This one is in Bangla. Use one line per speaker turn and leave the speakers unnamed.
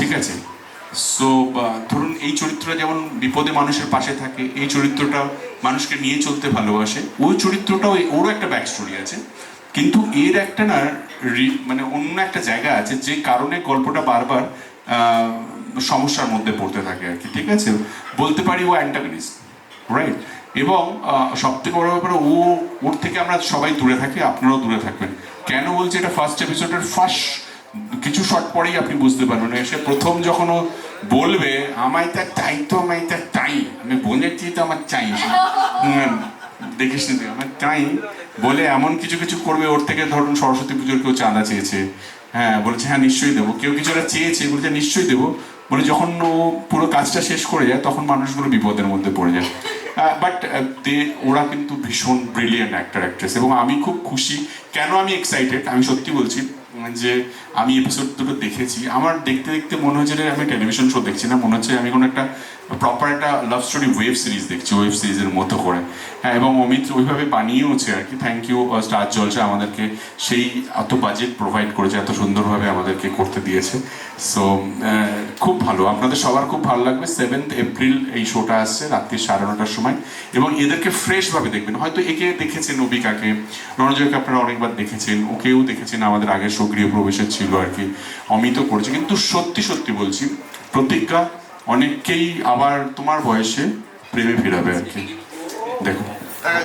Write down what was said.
ঠিক আছে? সো ধরুন এই চরিত্রটা যেমন বিপদে মানুষের পাশে থাকে, এই চরিত্রটা মানুষকে নিয়ে চলতে ভালোবাসে, ওই চরিত্রটাও ওরও একটা ব্যাক স্টোরি আছে, কিন্তু এর একটা না মানে অন্য একটা জায়গা আছে যে কারণে গল্পটা বারবার সমস্যার মধ্যে পড়তে থাকে আর কি, ঠিক আছে? বলতে পারি ও অ্যান্টাগনিস্ট, রাইট? এবং সব থেকে বড় ব্যাপার, ওর থেকে আমরা সবাই দূরে থাকি, আপনারাও দূরে থাকবেন। কেন বলছি? এটা ফার্স্ট এপিসোডের ফার্স্ট কিছু শর্ট পরেই আপনি বুঝতে পারবেন। এসে প্রথম যখন ও বলবে আমায় তা চাই, তো আমায় তা চাই, আমি বলেছি তো আমার চাই, দেখিস নি আমার চাই বলে এমন কিছু কিছু করবে। ওর থেকে ধরুন সরস্বতী পুজোর কেউ চাঁদা চেয়েছে, হ্যাঁ বলেছে হ্যাঁ নিশ্চয়ই দেবো। কেউ কিছু একটা চেয়েছে, বলেছে নিশ্চয়ই দেবো। বলে যখন ও পুরো কাজটা শেষ করে যায় তখন মানুষগুলো বিপদের মধ্যে পড়ে যায়। বাট ওরা কিন্তু ভীষণ ব্রিলিয়েন্ট অ্যাক্টর অ্যাক্ট্রেস, এবং আমি খুব খুশি। কেন আমি এক্সাইটেড আমি সত্যি বলছি, যে আমি এপিসোড দুটো দেখেছি, আমার দেখতে দেখতে মনে হচ্ছে যে আমি টেলিভিশন শো দেখছি না, মনে হচ্ছে আমি কোনো একটা প্রপার একটা লাভ স্টোরি ওয়েব সিরিজ দেখছি, ওয়েব সিরিজের মতো করে। হ্যাঁ, এবং অমিত ওইভাবে বানিয়েওছে আর কি। থ্যাংক ইউ স্টার জলসা, আমাদেরকে সেই এত বাজেট প্রোভাইড করেছে, এত সুন্দরভাবে আমাদেরকে করতে দিয়েছে। সো খুব ভালো, আপনাদের সবার খুব ভালো লাগবে। 7th এপ্রিল এই শোটা আসছে রাত্রি 9:30টার সময়, এবং এদেরকে ফ্রেশভাবে দেখবেন। হয়তো একে দেখেছেন, অবিকাকে, রণজয়কে আপনারা অনেকবার দেখেছেন, ওকেও দেখেছেন, আমাদের আগের শো গৃহপ্রবেশের ছিল আর কি, অমিতও করেছে। কিন্তু সত্যি সত্যি বলছি, প্রতিজ্ঞা অনেককেই আবার তোমার বয়সে প্রেমে ফেরাবে আর কি। দেখো।